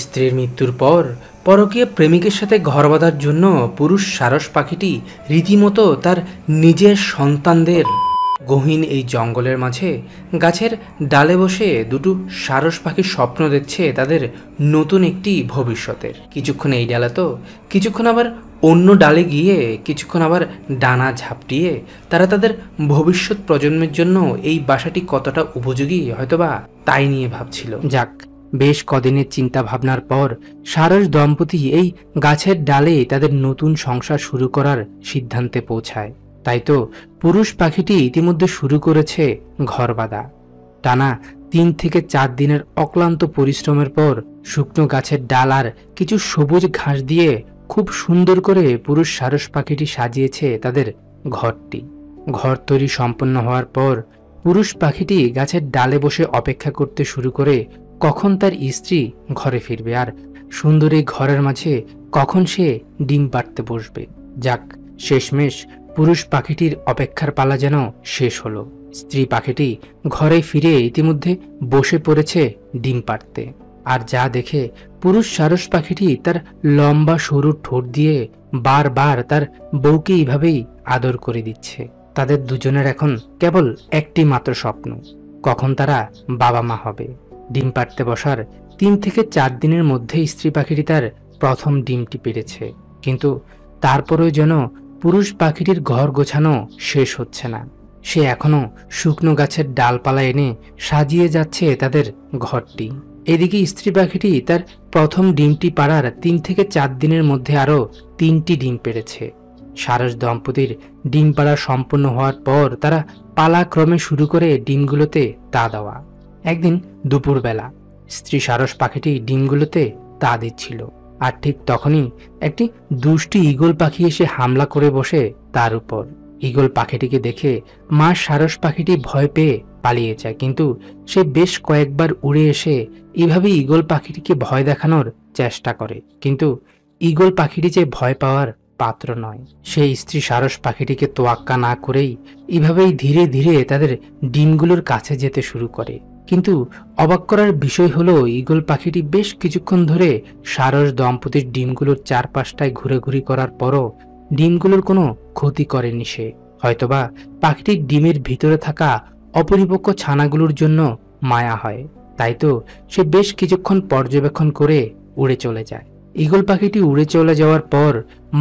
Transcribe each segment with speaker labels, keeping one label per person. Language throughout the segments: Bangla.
Speaker 1: স্ত্রীর মৃত্যুর পর পরকীয়া প্রেমিকের সাথে ঘর বাঁধার জন্য পুরুষ সারস পাখিটি রীতিমতো তার নিজের সন্তানদের গহীন এই জঙ্গলের মাঝে গাছের ডালে বসে দুটো সারস পাখির স্বপ্ন দেখছে তাদের নতুন একটি ভবিষ্যতের। কিছুক্ষণ এই ডালে তো কিছুক্ষণ আবার অন্য ডালে গিয়ে কিছুক্ষণ আবার ডানা ঝাপটিয়ে তারা তাদের ভবিষ্যৎ প্রজন্মের জন্য এই বাসাটি কতটা উপযোগী হয়তোবা তাই নিয়ে ভাবছিল। যাক, বেশ কদিনের চিন্তা ভাবনার পর সারস দম্পতি এই গাছের ডালে তাদের নতুন সংসার শুরু করার সিদ্ধান্তে পৌঁছায়। তাই তো পুরুষ পাখিটি ইতিমধ্যে শুরু করেছে ঘর বাঁধা। টানা 3 থেকে 4 দিনের অক্লান্ত পরিশ্রমের পর শুকনো গাছের ডাল আর কিছু সবুজ ঘাস দিয়ে খুব সুন্দর করে পুরুষ সারস পাখিটি সাজিয়েছে তাদের ঘরটি। ঘর তৈরি সম্পন্ন হওয়ার পর পুরুষ পাখিটি গাছের ডালে বসে অপেক্ষা করতে শুরু করে কখন তার স্ত্রী ঘরে ফিরবে আর সুন্দর এই ঘরের মাঝে কখন সে ডিম পাড়তে বসবে। যাক, শেষমেশ পুরুষ পাখিটির অপেক্ষার পালা যেন শেষ হলো। স্ত্রী পাখিটি ঘরে ফিরে ইতিমধ্যে বসে পড়েছে ডিম পাড়তে। আর যা দেখে পুরুষ সারস পাখিটি তার লম্বা সরু ঠোঁট দিয়ে বারবার তার বউকে এইভাবেই আদর করে দিচ্ছে। তাদের দুজনের এখন কেবল একটি মাত্র স্বপ্ন, কখন তারা বাবা মা হবে। ডিম পাড়তে বসার 3 থেকে 4 দিনের মধ্যে স্ত্রী পাখিটি তার প্রথম ডিমটি পেড়েছে। কিন্তু তারপরেও যেন পুরুষ পাখিটির ঘর গোছানো শেষ হচ্ছে না। সে এখনো শুকনো গাছের ডালপালা এনে সাজিয়ে যাচ্ছে তাদের ঘরটি। এদিকে স্ত্রী পাখিটি তার প্রথম ডিমটি পাড়ার 3 থেকে 4 দিনের মধ্যে আরও 3টি ডিম পেড়েছে। সারস দম্পতির ডিম পাড়া সম্পন্ন হওয়ার পর তারা পালাক্রমে শুরু করে ডিমগুলোতে তা দেওয়া। একদিন দুপুরবেলা স্ত্রী সারস পাখিটি ডিমগুলোতে তা দিচ্ছিল, আর ঠিক তখনই একটি দুষ্টি ঈগল পাখি এসে হামলা করে বসে তার উপর। ঈগল পাখিটিকে দেখে মা সারস পাখিটি ভয় পেয়ে পালিয়ে যায়, কিন্তু সে বেশ কয়েকবার উড়ে এসে এভাবে ঈগল পাখিটিকে ভয় দেখানোর চেষ্টা করে। কিন্তু ঈগল পাখিটি যে ভয় পাওয়ার পাত্র নয়। সেই স্ত্রী সারস পাখিটিকে তোয়াক্কা না করেই এভাবেই ধীরে ধীরে তাদের ডিমগুলোর কাছে যেতে শুরু করে। কিন্তু অবাক করার বিষয় হলো ঈগল পাখিটি বেশ কিছুক্ষণ ধরে সারস দম্পতির ডিমগুলোর চারপাশটায় ঘুরেঘুরি করার পরও ডিমগুলোর কোনো ক্ষতি করেনি সে। হয়তোবা পাখিটির ডিমের ভিতরে থাকা অপরিপক্ক ছানাগুলোর জন্য মায়া হয়, তাই তো সে বেশ কিছুক্ষণ পর্যবেক্ষণ করে উড়ে চলে যায়। ঈগল পাখিটি উড়ে চলে যাওয়ার পর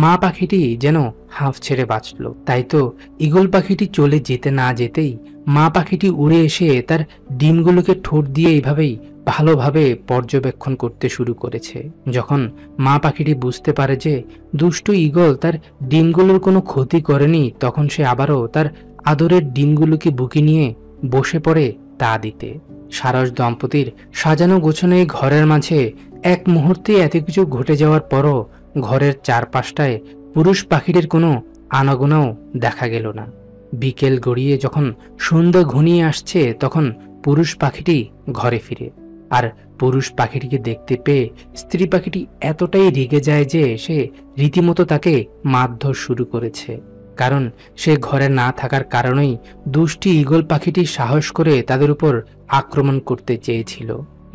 Speaker 1: মা পাখিটি যেন হাঁফ ছেড়ে বাঁচল। তাই তো ঈগল পাখিটি চলে যেতে না যেতেই মা পাখিটি উড়ে এসে তার ডিমগুলোকে ঠোঁট দিয়ে এইভাবেই ভালোভাবে পর্যবেক্ষণ করতে শুরু করেছে। যখন মা পাখিটি বুঝতে পারে যে দুষ্টু ঈগল তার ডিমগুলোর কোনো ক্ষতি করেনি, তখন সে আবারও তার আদরের ডিমগুলোকে বুকে নিয়ে বসে পড়ে তা দিতে। সারস দম্পতির সাজানো গোছানো এই ঘরের মাঝে এক মুহূর্তে এত কিছু ঘটে যাওয়ার পরও ঘরের চারপাশটায় পুরুষ পাখিটির কোনো আনাগোনাও দেখা গেল না। বিকেল গড়িয়ে যখন সন্ধ্যা ঘনিয়ে আসছে তখন পুরুষ পাখিটি ঘরে ফিরে। আর পুরুষ পাখিটিকে দেখতে পেয়ে স্ত্রী পাখিটি এতটাই রেগে যায় যে সে রীতিমতো তাকে মারধর শুরু করেছে। কারণ সে ঘরে না থাকার কারণেই দুষ্টি ঈগল পাখিটি সাহস করে তাদের উপর আক্রমণ করতে চেয়েছিল।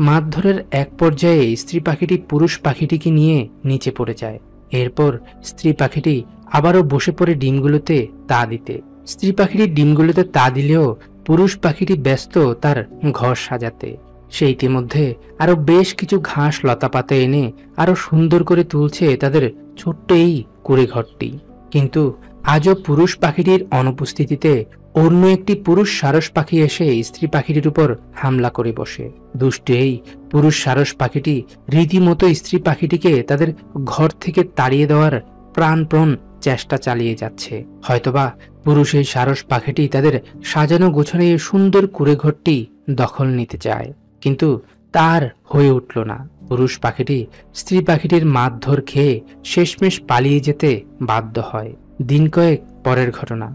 Speaker 1: মারধরের এক পর্যায়ে স্ত্রী পাখিটি পুরুষ পাখিটিকে নিয়ে নিচে পড়ে যায়। এরপর স্ত্রী পাখিটি আবারও বসে পড়ে ডিমগুলোতে তা দিতে। স্ত্রী পাখিটির ডিমগুলোতে তা দিলেও পুরুষ পাখিটি ব্যস্ত তার ঘর সাজাতে। সে ইতিমধ্যে আরো বেশ কিছু ঘাস লতাপাতা এনে আরো সুন্দর করে তুলছে তাদের ছোট্ট এই কুড়ে ঘরটি। কিন্তু আজও পুরুষ পাখিটির অনুপস্থিতিতে অন্য একটি পুরুষ সারস পাখি এসে স্ত্রী পাখিটির উপর হামলা করে বসে। দুষ্ট এই পুরুষ সারস পাখিটি রীতিমতো স্ত্রী পাখিটিকে তাদের ঘর থেকে তাড়িয়ে দেওয়ার প্রাণপণ চেষ্টা চালিয়ে যাচ্ছে। হয়তোবা পুরুষ এই সারস পাখিটি তাদের সাজানো গোছানো এই সুন্দর কুড়ে ঘরটি দখল নিতে চায়, কিন্তু তার হয়ে উঠল না। পুরুষ পাখিটি স্ত্রী পাখিটির মারধর খেয়ে শেষমেশ পালিয়ে যেতে বাধ্য হয়। দিন কয়েক পরের ঘটনা,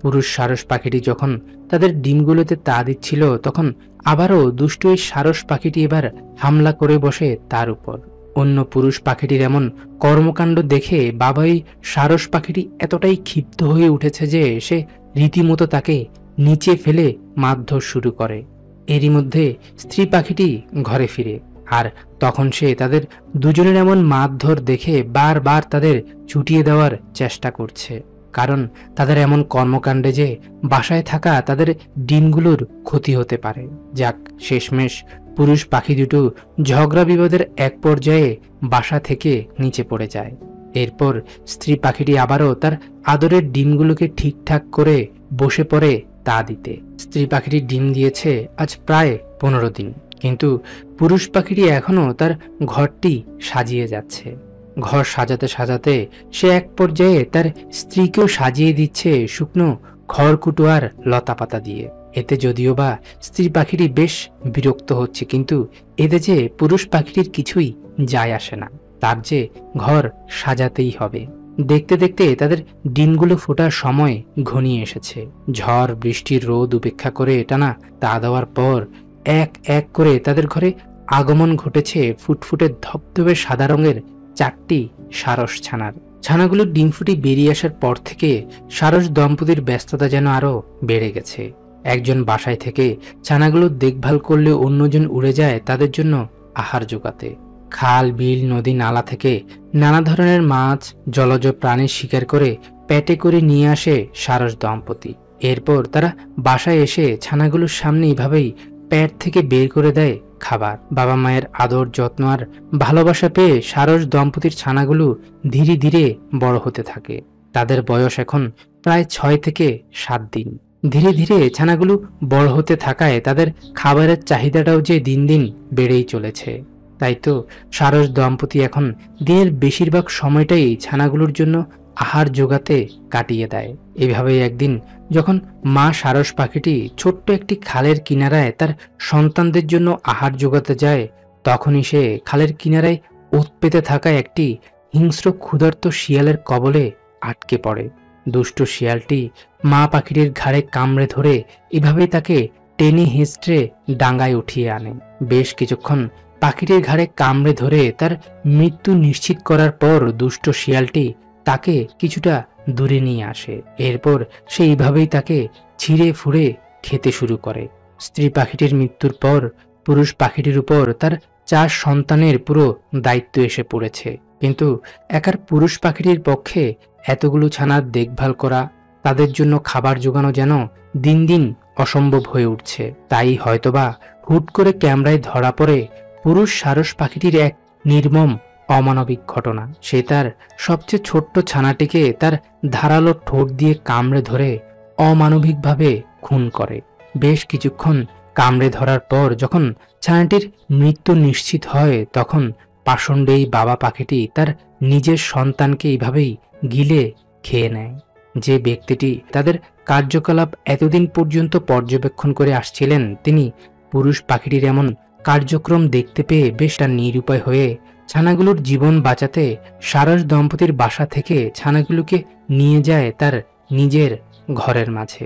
Speaker 1: পুরুষ সারস পাখিটি যখন তাদের ডিমগুলোতে তা দিচ্ছিল তখন আবারও দুষ্ট এই সারস পাখিটি এবার হামলা করে বসে তার উপর। অন্য পুরুষ পাখিটির এমন কর্মকাণ্ড দেখে বাবাই সারস পাখিটি এতটাই ক্ষিপ্ত হয়ে উঠেছে যে সে রীতিমতো তাকে নিচে ফেলে মারধর শুরু করে। এরই মধ্যে স্ত্রী পাখিটি ঘরে ফিরে। আর তখন সে তাদের দুজনের এমন মারধর দেখে বারবার তাদের ছুটিয়ে দেওয়ার চেষ্টা করছে, কারণ তাদের এমন কর্মকাণ্ডে যে বাসায় থাকা তাদের ডিমগুলোর ক্ষতি হতে পারে। যাক, শেষমেশ পুরুষ পাখি দুটো ঝগড়া বিবাদের এক পর্যায়ে বাসা থেকে নিচে পড়ে যায়। এরপর স্ত্রী পাখিটি আবারও তার আদরের ডিমগুলোকে ঠিকঠাক করে বসে পড়ে তা দিতে। স্ত্রী পাখিটি ডিম দিয়েছে আজ প্রায় 15 দিন, কিন্তু পুরুষ পাখিটি এখনও তার ঘরটি সাজিয়ে যাচ্ছে। ঘর সাজাতে সাজাতে সে এক পর্যায়ে তার স্ত্রীকেও সাজিয়ে দিচ্ছে শুকনো খড়কুটো আর লতাপাতা দিয়ে। এতে যদিও বা স্ত্রী পাখিটি বেশ বিরক্ত হচ্ছে, কিন্তু এতে যে পুরুষ পাখিটির কিছুই যায় আসে না, তার যে ঘর সাজাতেই হবে। দেখতে দেখতে তাদের ডিমগুলো ফোটার সময় ঘনিয়ে এসেছে। ঝড় বৃষ্টির রোদ উপেক্ষা করে টানা তা দেওয়ার পর এক এক করে তাদের ঘরে আগমন ঘটেছে ফুটফুটে ধবধবে সাদা রঙের 4টি সারস ছানার। ছানাগুলোর ডিম ফুটে বেরিয়ে আসার পর থেকে সারস দম্পতির ব্যস্ততা যেন আরো বেড়ে গেছে। একজন বাসায় থেকে ছানাগুলোর দেখভাল করলে অন্যজন উড়ে যায় তাদের জন্য আহার জোগাতে। খাল বিল নদী নালা থেকে নানা ধরনের মাছ জলজ প্রাণী শিকার করে পেটে করে নিয়ে আসে সারস দম্পতি। এরপর তারা বাসায় এসে ছানাগুলোর সামনে এইভাবেই পেট থেকে বের করে দেয় খাবার। বাবা মায়ের আদর যত্ন আর ভালোবাসা পেয়ে সারস দম্পতির ছানাগুলো ধীরে ধীরে বড় হতে থাকে। তাদের বয়স এখন প্রায় 6 থেকে 7 দিন। ধীরে ধীরে ছানাগুলো বড় হতে থাকায় তাদের খাবারের চাহিদাটাও যে দিন দিন বেড়েই চলেছে। তাই তো সারস দম্পতি এখন দিনের বেশিরভাগ সময়টাই ছানাগুলোর জন্য আহার জোগাতে কাটিয়ে দেয়। এভাবেই একদিন যখন মা সারস পাখিটি ছোট্ট একটি খালের কিনারায় তার সন্তানদের জন্য আহার জোগাতে যায়, তখনই সে খালের কিনারায় ওত পেতে থাকা একটি হিংস্র ক্ষুধার্ত শিয়ালের কবলে আটকে পড়ে। দুষ্ট শিয়ালটি মা পাখিটির ঘাড়ে কামড়ে ধরে এভাবেই তাকে টেনে হিঁচড়ে ডাঙ্গায় উঠিয়ে আনে। বেশ কিছুক্ষণ পাখিটির ঘাড়ে কামড়ে ধরে তার মৃত্যু নিশ্চিত করার পর দুষ্ট শিয়ালটি তাকে কিছুটা দূরে নিয়ে আসে। এরপর সে এইভাবেই তাকে ছিঁড়ে ফুঁড়ে খেতে শুরু করে। স্ত্রী পাখিটির মৃত্যুর পর পুরুষ পাখিটির উপর তার 4 সন্তানের পুরো দায়িত্ব এসে পড়েছে। কিন্তু একার পুরুষ পাখিটির পক্ষে এতগুলো ছানার দেখভাল করা, তাদের জন্য খাবার জোগানো যেন দিন দিন অসম্ভব হয়ে উঠছে। তাই হয়তোবা হুট করে ক্যামেরায় ধরা পড়ে পুরুষ সারস পাখিটির এক নির্মম অমানবিক ঘটনা। সে তার সবচেয়ে ছোট্ট ছানাটিকে তার ধারালো ঠোঁট দিয়ে কামড়ে ধরে অমানবিকভাবে খুন করে। বেশ কিছুক্ষণ কামড়ে ধরার পর যখন ছানাটির মৃত্যু নিশ্চিত হয়, তখন পাষণ্ডেই বাবা পাখিটি তার নিজের সন্তানকে এইভাবেই গিলে খেয়ে নেয়। যে ব্যক্তিটি তাদের কার্যকলাপ এতদিন পর্যন্ত পর্যবেক্ষণ করে আসছিলেন, তিনি পুরুষ পাখিটির এমন কার্যক্রম দেখতে পেয়ে বেশ নিরুপায় হয়ে ছানাগুলোর জীবন বাঁচাতে সারস দম্পতির বাসা থেকে ছানাগুলোকে নিয়ে যায় তার নিজের ঘরের মাঝে।